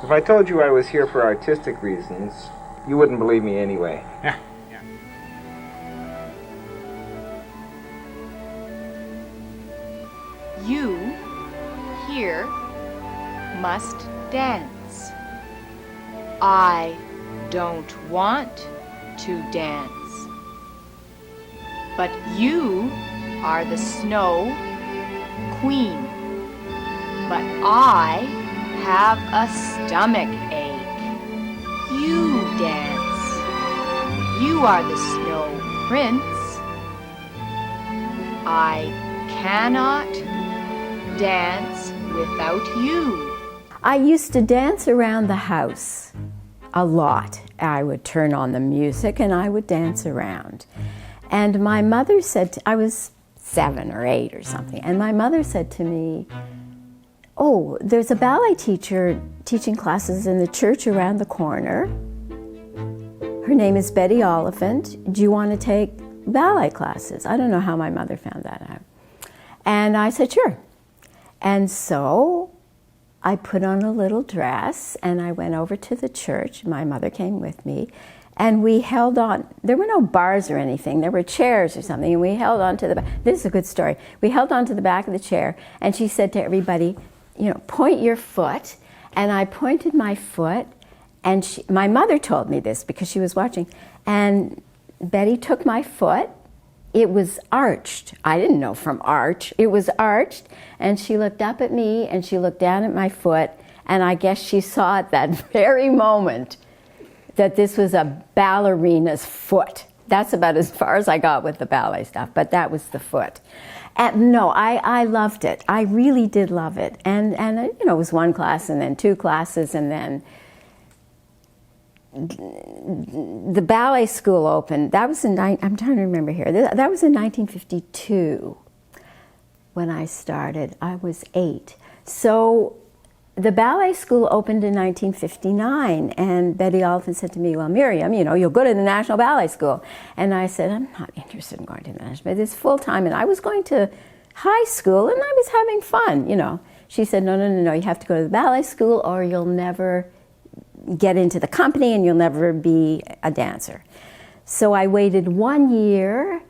If I told you I was here for artistic reasons, you wouldn't believe me anyway. Yeah. You here must dance. I don't want to dance. But you are the snow queen. But I have a stomach ache. You dance. You are the snow prince. I cannot dance without you. I used to dance around the house a lot. I would turn on the music and I would dance around. And my mother said, I was 7 or 8 or something, and my mother said to me, oh, there's a ballet teacher teaching classes in the church around the corner. Her name is Betty Oliphant. Do you want to take ballet classes? I don't know how my mother found that out. And I said, sure. And so I put on a little dress and I went over to the church. My mother came with me and we held on. There were no bars or anything. There were chairs or something, and we held on to the back. This is a good story. We held on to the back of the chair and she said to everybody, you know, point your foot. And I pointed my foot, and my mother told me this because she was watching. And Betty took my foot. It was arched. I didn't know from arch. It was arched. And she looked up at me and she looked down at my foot. And I guess she saw at that very moment that this was a ballerina's foot. That's about as far as I got with the ballet stuff, but that was the foot. And no, I loved it. I really did love it. And you know, it was 1 class and then 2 classes, and then the ballet school opened. That was I'm trying to remember here. That was in 1952 when I started. I was 8. So the ballet school opened in 1959, and Betty Oliphant said to me, well, Miriam, you know, you'll go to the National Ballet School. And I said, I'm not interested in going to the National, but it's full-time. And I was going to high school, and I was having fun, you know. She said, no, you have to go to the ballet school or you'll never get into the company and you'll never be a dancer. So I waited 1 year,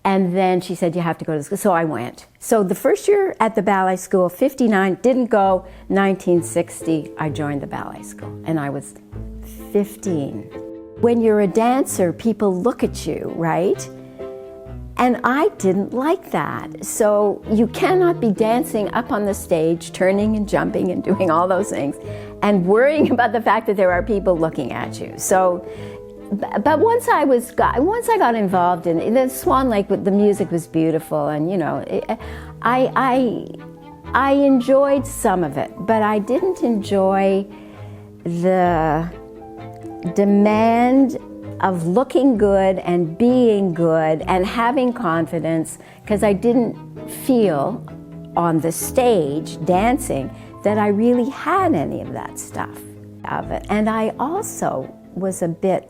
and then she said, you have to go to school. So I went. So the first year at the ballet school, 59, didn't go. 1960, I joined the ballet school, and I was 15. When you're a dancer, people look at you, right? And I didn't like that. So you cannot be dancing up on the stage, turning and jumping and doing all those things, and worrying about the fact that there are people looking at you. So, but once I got involved in the Swan Lake, the music was beautiful, and you know, I enjoyed some of it, but I didn't enjoy the demand of looking good and being good and having confidence, because I didn't feel on the stage dancing that I really had any of that stuff of it. And I also was a bit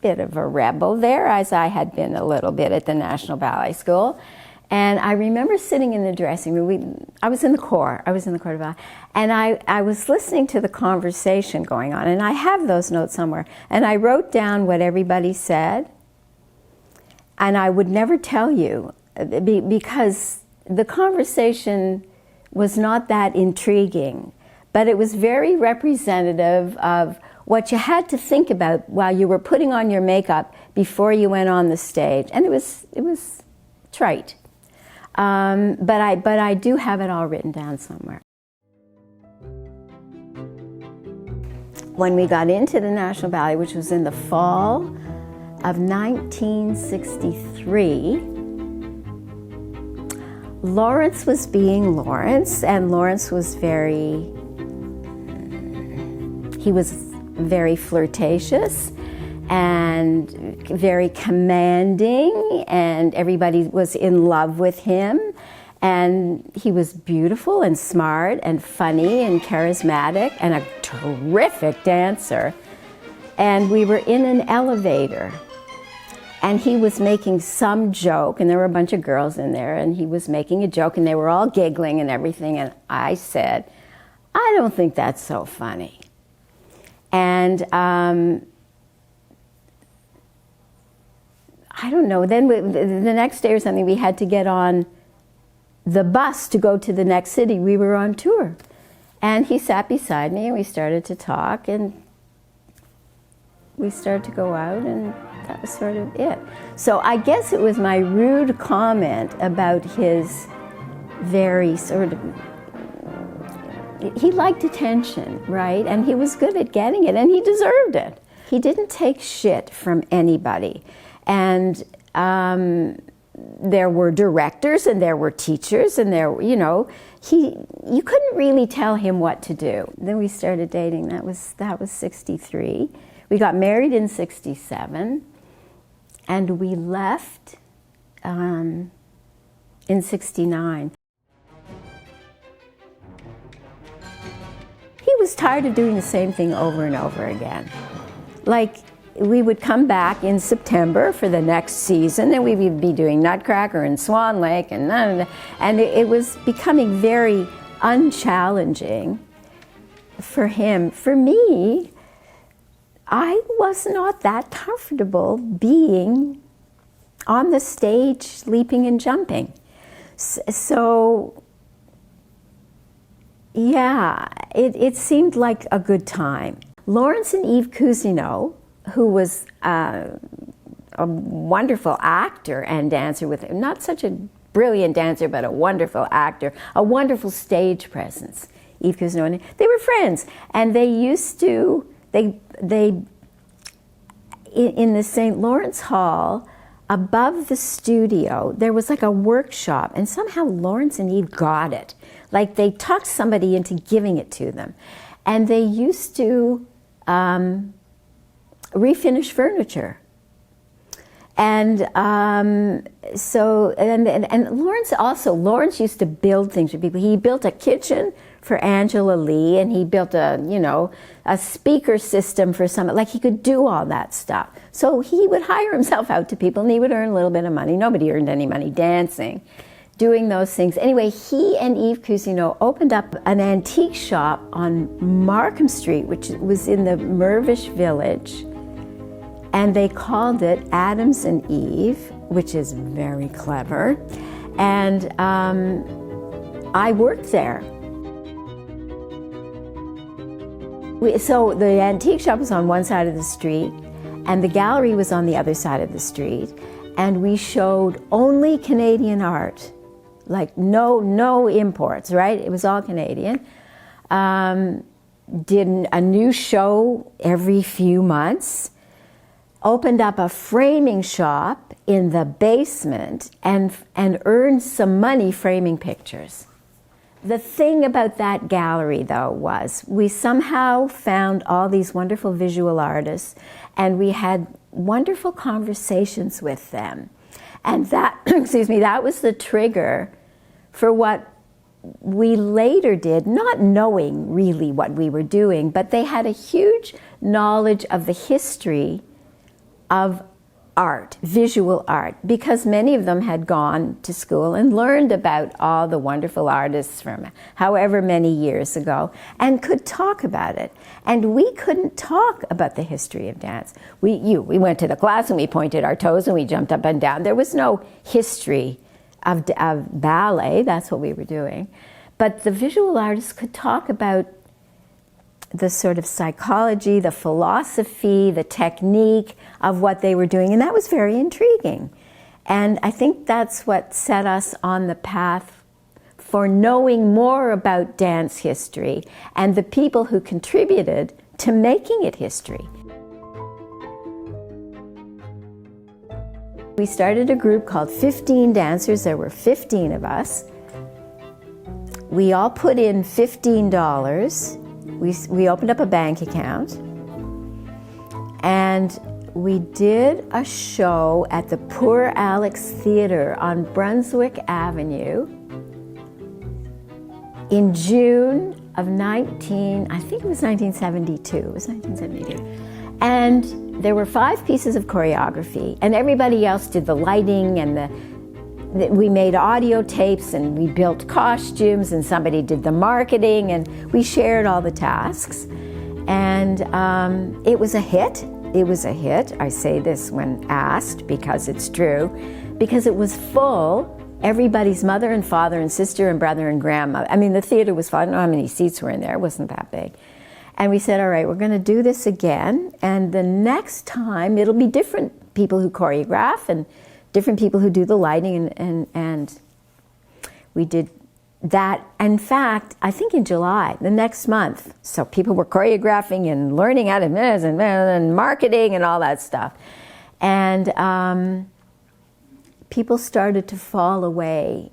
of a rebel there, as I had been a little bit at the National Ballet School. And I remember sitting in the dressing room. I was in the corps of ballet, and I was listening to the conversation going on, and I have those notes somewhere. And I wrote down what everybody said, and I would never tell you because the conversation was not that intriguing, but it was very representative of what you had to think about while you were putting on your makeup before you went on the stage. And it was trite. But I do have it all written down somewhere. When we got into the National Ballet, which was in the fall of 1963, Lawrence was being Lawrence, and Lawrence was very flirtatious and very commanding, and everybody was in love with him. And he was beautiful and smart and funny and charismatic and a terrific dancer. And we were in an elevator, and he was making some joke, and there were a bunch of girls in there, and he was making a joke, and they were all giggling and everything. And I said, I don't think that's so funny. And I don't know, then the next day or something, we had to get on the bus to go to the next city. We were on tour. And he sat beside me and we started to talk and we started to go out, and that was sort of it. So I guess it was my rude comment about his very sort of, he liked attention, right? And he was good at getting it, and he deserved it. He didn't take shit from anybody. And there were directors and there were teachers and there, you know, you couldn't really tell him what to do. Then we started dating. That was 63. We got married in 67, and we left in 69. He was tired of doing the same thing over and over again. Like, we would come back in September for the next season, and we would be doing Nutcracker and Swan Lake, and it was becoming very unchallenging for him. For me, I was not that comfortable being on the stage, leaping and jumping. So, yeah, it seemed like a good time. Lawrence and Eve Cousineau, who was a wonderful actor and dancer, with not such a brilliant dancer, but a wonderful actor, a wonderful stage presence. Eve Cousineau, they were friends, and they used to, they in the St. Lawrence Hall, above the studio, there was like a workshop, and somehow Lawrence and Eve got it. Like, they talked somebody into giving it to them. And they used to refinish furniture. And Lawrence used to build things for people. He built a kitchen for Angela Lee, and he built a speaker system for some, like, he could do all that stuff. So he would hire himself out to people, and he would earn a little bit of money. Nobody earned any money dancing, doing those things. Anyway, he and Eve Cousineau opened up an antique shop on Markham Street, which was in the Mirvish Village, and they called it Adams and Eve, which is very clever. And I worked there. So the antique shop was on one side of the street, and the gallery was on the other side of the street, and we showed only Canadian art, like no imports, right? It was all Canadian. Did a new show every few months, opened up a framing shop in the basement, and earned some money framing pictures. The thing about that gallery, though, was we somehow found all these wonderful visual artists, and we had wonderful conversations with them. And that, that was the trigger for what we later did, not knowing really what we were doing, but they had a huge knowledge of the history of art, visual art, because many of them had gone to school and learned about all the wonderful artists from however many years ago and could talk about it. And we couldn't talk about the history of dance. We went to the class and we pointed our toes and we jumped up and down. There was no history of ballet, that's what we were doing. But the visual artists could talk about the sort of psychology, the philosophy, the technique of what they were doing, and that was very intriguing. And I think that's what set us on the path for knowing more about dance history and the people who contributed to making it history. We started a group called 15 Dancers. There were 15 of us. We all put in $15. We opened up a bank account, and we did a show at the Poor Alex Theatre on Brunswick Avenue in June of I think it was 1972. It was 1972. And there were 5 pieces of choreography, and everybody else did the lighting and We made audio tapes and we built costumes and somebody did the marketing and we shared all the tasks. And it was a hit. It was a hit. I say this when asked because it's true, because it was full. Everybody's mother and father and sister and brother and grandma. I mean, the theater was full. I don't know how many seats were in there. It wasn't that big. And we said, all right, we're going to do this again. And the next time, it'll be different people who choreograph and different people who do the lighting. And we did that. In fact, I think in July, the next month. So people were choreographing and learning how to and marketing and all that stuff. And people started to fall away.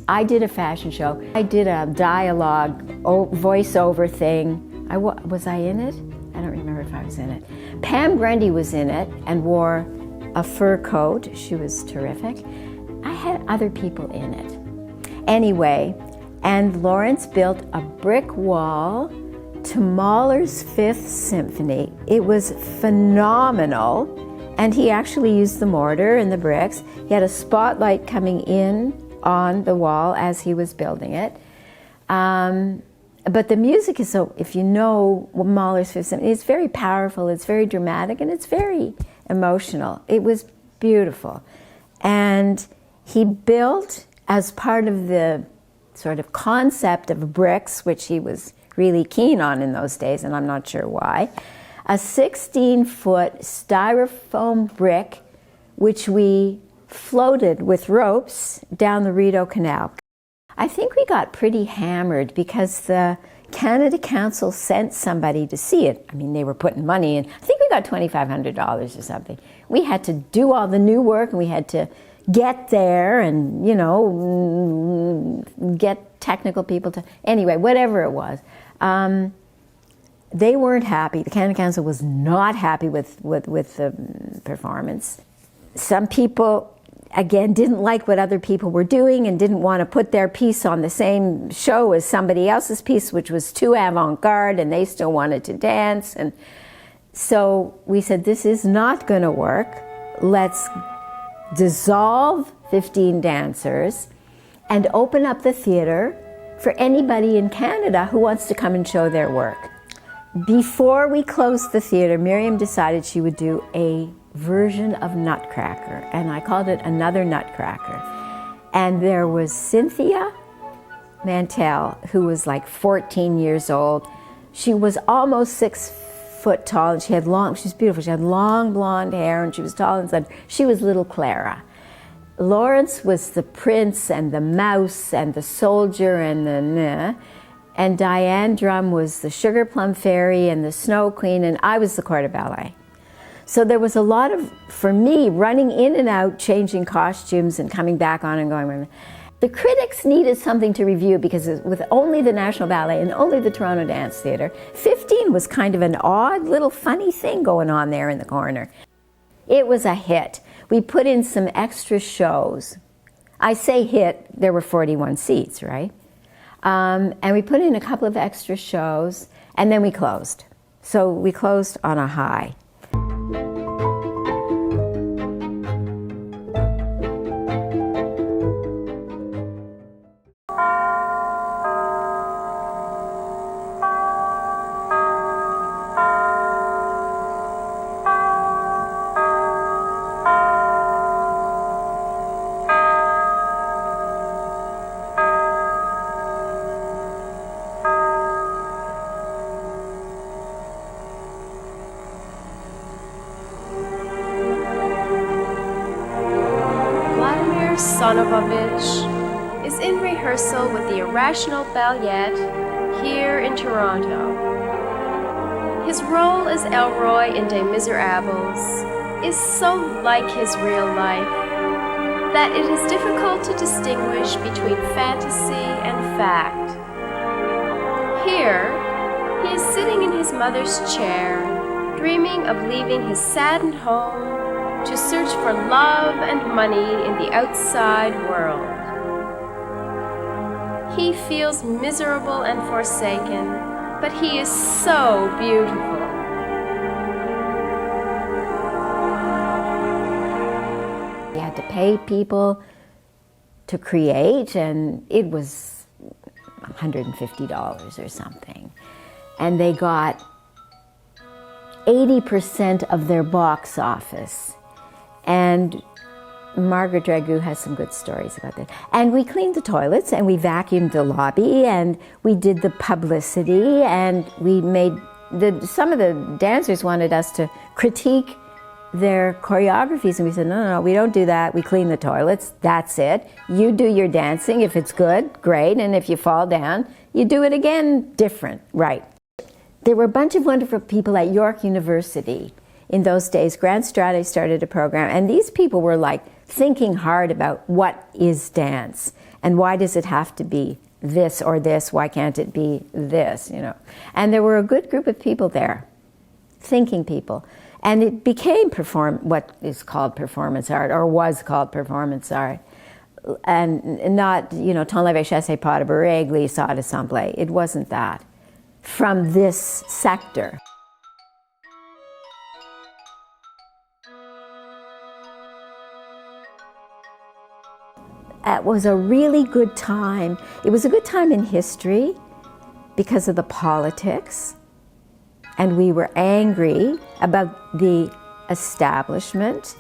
I did a fashion show. I did a dialogue, voiceover thing. Was I in it? I don't remember if I was in it. Pam Grundy was in it and wore a fur coat. She was terrific. I had other people in it. Anyway, and Lawrence built a brick wall to Mahler's Fifth Symphony. It was phenomenal. And he actually used the mortar and the bricks. He had a spotlight coming in on the wall as he was building it. But the music is so, if you know Mahler's Fifth Symphony, it's very powerful, it's very dramatic, and it's very emotional. It was beautiful. And he built, as part of the sort of concept of bricks, which he was really keen on in those days, and I'm not sure why, a 16-foot styrofoam brick, which we floated with ropes down the Rideau Canal. I think we got pretty hammered because the Canada Council sent somebody to see it. I mean, they were putting money in. I think we got $2,500 or something. We had to do all the new work, and we had to get there and, you know, get technical people to, anyway, whatever it was. They weren't happy. The Canada Council was not happy with the performance. Some people, again, didn't like what other people were doing and didn't want to put their piece on the same show as somebody else's piece, which was too avant-garde, and they still wanted to dance. And so we said, this is not going to work. Let's dissolve 15 dancers and open up the theater for anybody in Canada who wants to come and show their work. Before we closed the theater, Miriam decided she would do a version of Nutcracker, and I called it Another Nutcracker. And there was Cynthia Mantell, who was like 14 years old. She was almost 6 foot tall, and she was beautiful. She had long blonde hair, and she was tall and slender. She was little Clara. Lawrence was the prince and the mouse and the soldier and Diane Drum was the Sugar Plum Fairy and the Snow Queen, and I was the Corps de Ballet. So there was a lot of, for me, running in and out, changing costumes and coming back on and going. The critics needed something to review because with only the National Ballet and only the Toronto Dance Theatre, 15 was kind of an odd little funny thing going on there in the corner. It was a hit. We put in some extra shows. I say hit, there were 41 seats, right? And we put in a couple of extra shows, and then we closed. So we closed on a high. Sonovovich is in rehearsal with the Irrational Ballet here in Toronto. His role as Elroy in Les Miserables is so like his real life that it is difficult to distinguish between fantasy and fact. Here, he is sitting in his mother's chair, dreaming of leaving his saddened home to search for love and money in the outside world. He feels miserable and forsaken, but he is so beautiful. We had to pay people to create, and it was $150 or something. And they got 80% of their box office. And Margaret Dragoo has some good stories about that. And we cleaned the toilets, and we vacuumed the lobby, and we did the publicity, and we made some of the dancers wanted us to critique their choreographies, and we said, no, we don't do that. We clean the toilets, that's it. You do your dancing. If it's good, great, and if you fall down, you do it again different, right. There were a bunch of wonderful people at York University in those days. Grant Strate started a program, and these people were like thinking hard about what is dance, and why does it have to be this or this, why can't it be this, you know. And there were a good group of people there, thinking people. And it became what is called performance art, or was called performance art. And not, you know, tant l'évêché c'est pas de beurre, glisse à l'assemblée. It wasn't that. From this sector. It was a really good time. It was a good time in history because of the politics. And we were angry about the establishment.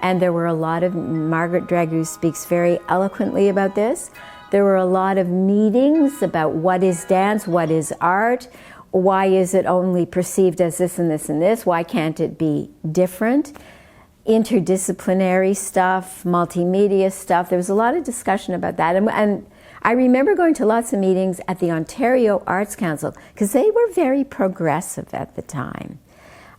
And there were a lot of, Margaret Dragoo speaks very eloquently about this. There were a lot of meetings about what is dance, what is art, why is it only perceived as this and this and this, why can't it be different? Interdisciplinary stuff, multimedia stuff. There was a lot of discussion about that. And I remember going to lots of meetings at the Ontario Arts Council, because they were very progressive at the time,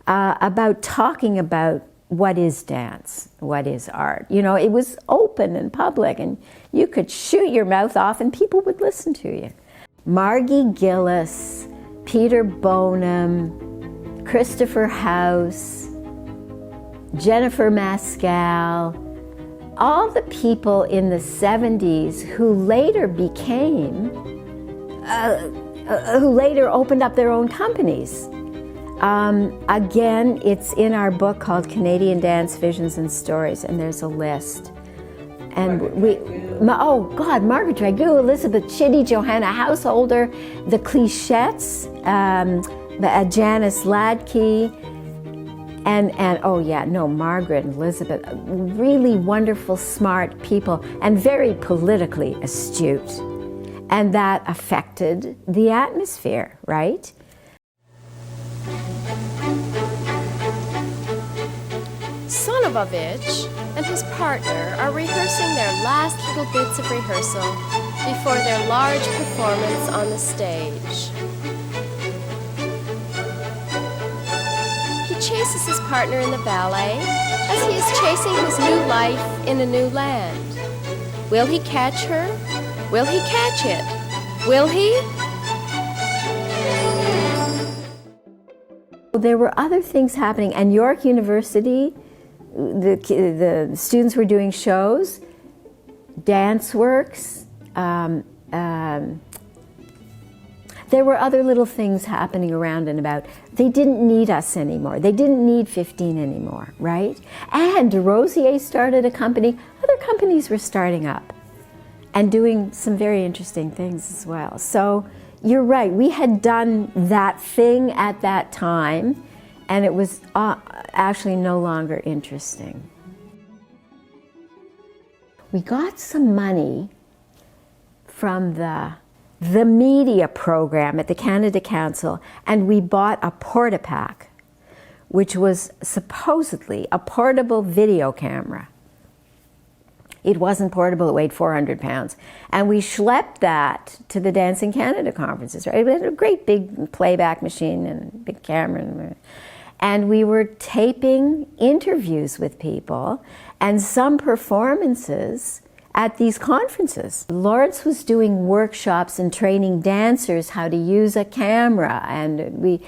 about talking about what is dance, what is art. You know, it was open and public, and you could shoot your mouth off and people would listen to you. Margie Gillis, Peter Bonham, Christopher House, Jennifer Mascal, all the people in the 70s who later became, who later opened up their own companies. Again, it's in our book called Canadian Dance Visions and Stories, and there's a list. And Margaret Dragoo, Elizabeth Chitty, Johanna Householder, the Clichettes, Janice Ladke, Margaret and Elizabeth, really wonderful, smart people, and very politically astute. And that affected the atmosphere, right? Sonovovich and his partner are rehearsing their last little bits of rehearsal before their large performance on the stage. He chases his partner in the ballet as he is chasing his new life in a new land. Will he catch her? Will he catch it? Will he? There were other things happening, and York University, the students were doing shows, dance works. There were other little things happening around and about. They didn't need us anymore. They didn't need 15 anymore, right? And de Rosier started a company. Other companies were starting up and doing some very interesting things as well. So you're right, we had done that thing at that time, and it was actually no longer interesting. We got some money from the media program at the Canada Council, and we bought a Portapack, which was supposedly a portable video camera. It wasn't portable, it weighed 400 pounds. And we schlepped that to the Dancing Canada conferences, right? We had a great big playback machine and a big camera. And we were taping interviews with people and some performances at these conferences. Lawrence was doing workshops and training dancers how to use a camera. And we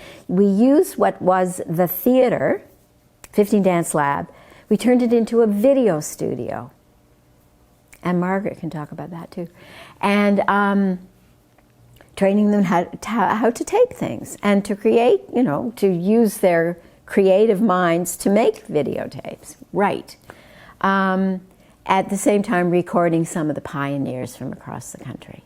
used what was the theater, 15 Dance Lab. We turned it into a video studio. And Margaret can talk about that too. And training them how to tape things and to create, you know, to use their creative minds to make videotapes. Right. at the same time recording some of the pioneers from across the country.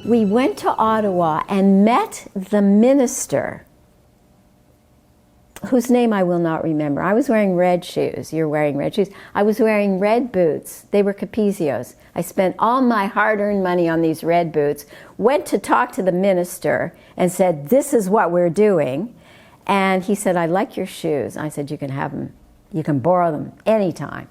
We went to Ottawa and met the minister, whose name I will not remember. I was wearing red shoes. You're wearing red shoes. I was wearing red boots. They were Capezios. I spent all my hard-earned money on these red boots, went to talk to the minister and said, this is what we're doing. And he said, I like your shoes. I said, you can have them. You can borrow them anytime.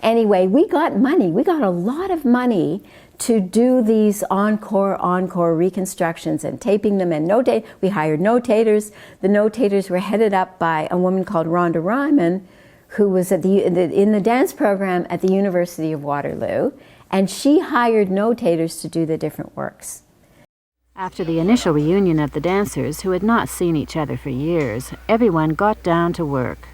Anyway, we got money. We got a lot of money to do these encore reconstructions and taping them and notate. We hired notators. The notators were headed up by a woman called Rhonda Ryman, who was in the dance program at the University of Waterloo, and she hired notators to do the different works. After the initial reunion of the dancers, who had not seen each other for years, everyone got down to work.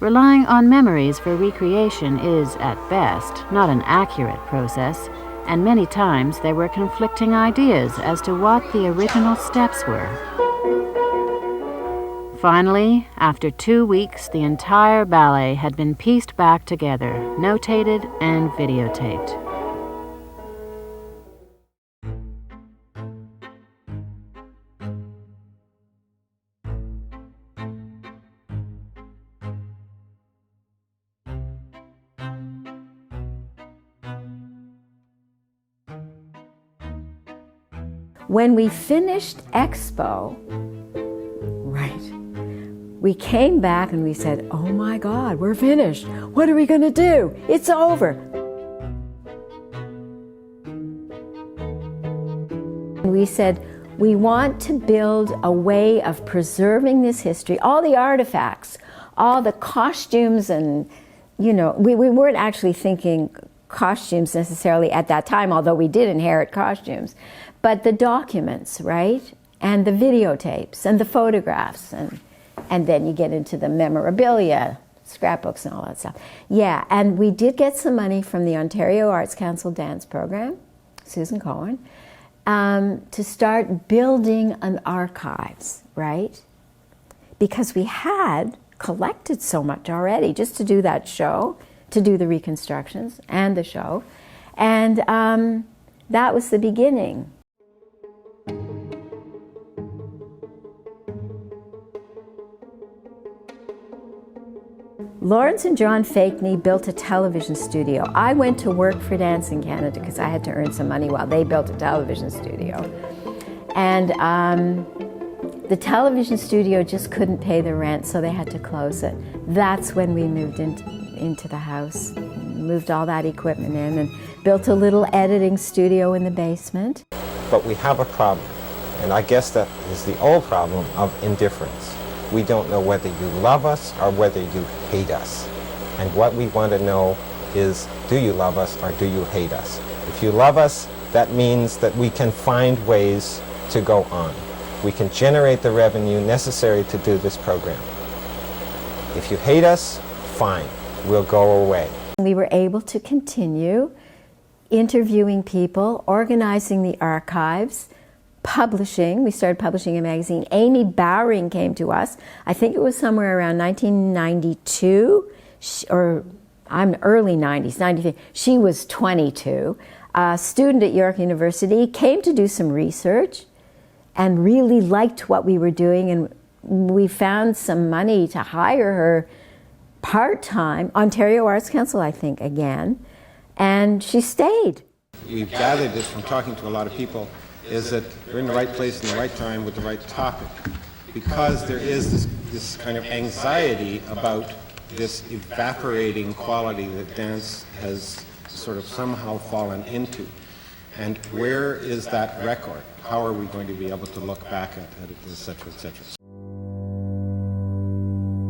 Relying on memories for recreation is, at best, not an accurate process, and many times there were conflicting ideas as to what the original steps were. Finally, after 2 weeks, the entire ballet had been pieced back together, notated and videotaped. When we finished Expo, right, we came back and we said, oh my God, we're finished. What are we going to do? It's over. We said, we want to build a way of preserving this history, all the artifacts, all the costumes, and, you know, we weren't actually thinking costumes necessarily at that time, although we did inherit costumes, but the documents, right? And the videotapes and the photographs, and then you get into the memorabilia, scrapbooks and all that stuff. Yeah, and we did get some money from the Ontario Arts Council dance program, Susan Cohen, to start building an archives, right? Because we had collected so much already just to do that show, to do the reconstructions and the show. And that was the beginning. Lawrence and John Fakney built a television studio. I went to work for Dance in Canada because I had to earn some money while they built a television studio. And the television studio just couldn't pay the rent, so they had to close it. That's when we moved into the house, moved all that equipment in, and built a little editing studio in the basement. But we have a problem, and I guess that is the old problem of indifference. We don't know whether you love us or whether you hate us. And what we want to know is, do you love us or do you hate us? If you love us, that means that we can find ways to go on. We can generate the revenue necessary to do this program. If you hate us, fine, we'll go away. We were able to continue interviewing people, organizing the archives, publishing. We started publishing a magazine. Amy Bowring came to us. I think it was somewhere around 1992, or I'm early 90s, 93. She was 22. A student at York University, came to do some research and really liked what we were doing, and we found some money to hire her part-time, Ontario Arts Council, I think, again, and she stayed. We've gathered this from talking to a lot of people, is that we're in the right place in the right time with the right topic, because there is this kind of anxiety about this evaporating quality that dance has sort of somehow fallen into. And where is that record? How are we going to be able to look back at it, et cetera, et cetera?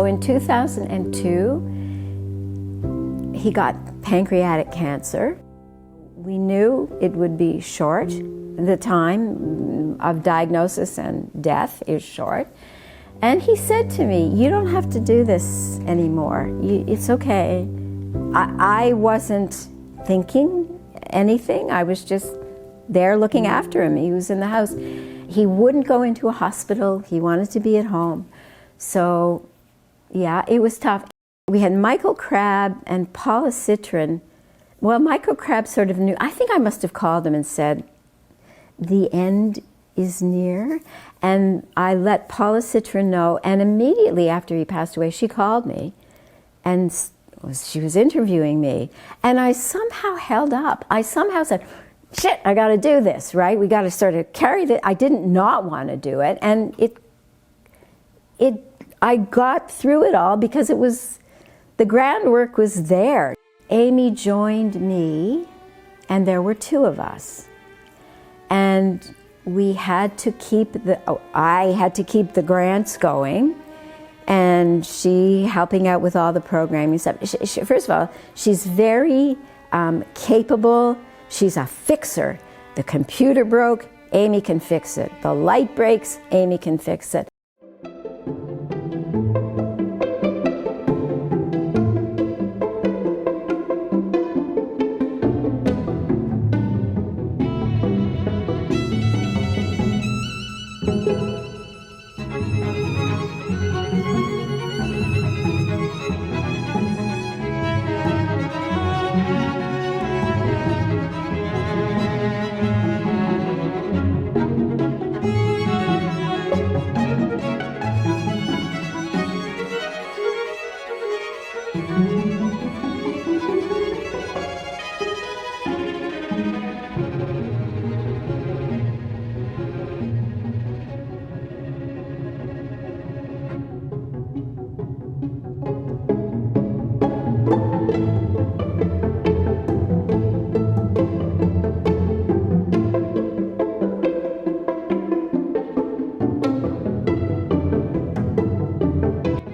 In 2002, he got pancreatic cancer. We knew it would be short. The time of diagnosis and death is short. And he said to me, you don't have to do this anymore. It's okay. I wasn't thinking anything. I was just there looking after him. He was in the house. He wouldn't go into a hospital. He wanted to be at home. So, yeah, it was tough. We had Michael Crabbe and Paula Citron. Well, Michael Crabbe sort of knew. I think I must have called him and said, the end is near. And I let Paula Citron know. And immediately after he passed away, she called me. And she was interviewing me. And I somehow held up. I somehow said, shit, I got to do this, right? We got to sort of carry this. I didn't not want to do it. And I got through it all because it was, the groundwork was there. Amy joined me, and there were two of us. And we had to keep I had to keep the grants going, and she helping out with all the programming stuff. First of all, she's very capable. She's a fixer. The computer broke, Amy can fix it. The light breaks, Amy can fix it.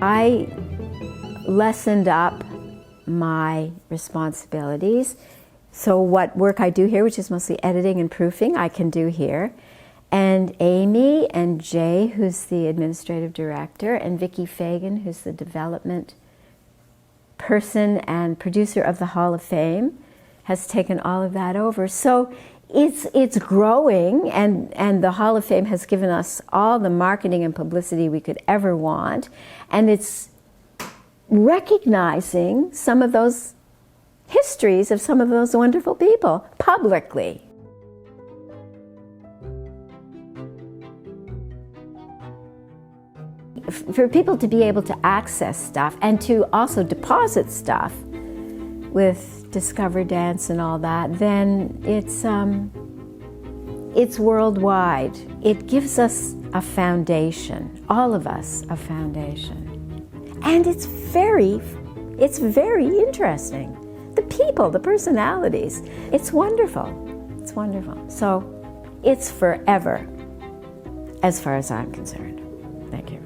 I lessened up my responsibilities. So what work I do here, which is mostly editing and proofing, I can do here. And Amy and Jay, who's the administrative director, and Vickie Fagan, who's the development person and producer of the Hall of Fame, has taken all of that over. So it's growing, and the Hall of Fame has given us all the marketing and publicity we could ever want, and it's recognizing some of those histories of some of those wonderful people publicly. For people to be able to access stuff and to also deposit stuff with Discover Dance and all that, then it's worldwide. It gives us a foundation, all of us a foundation. And it's very interesting. The people, the personalities, it's wonderful. It's wonderful. So it's forever, as far as I'm concerned. Thank you.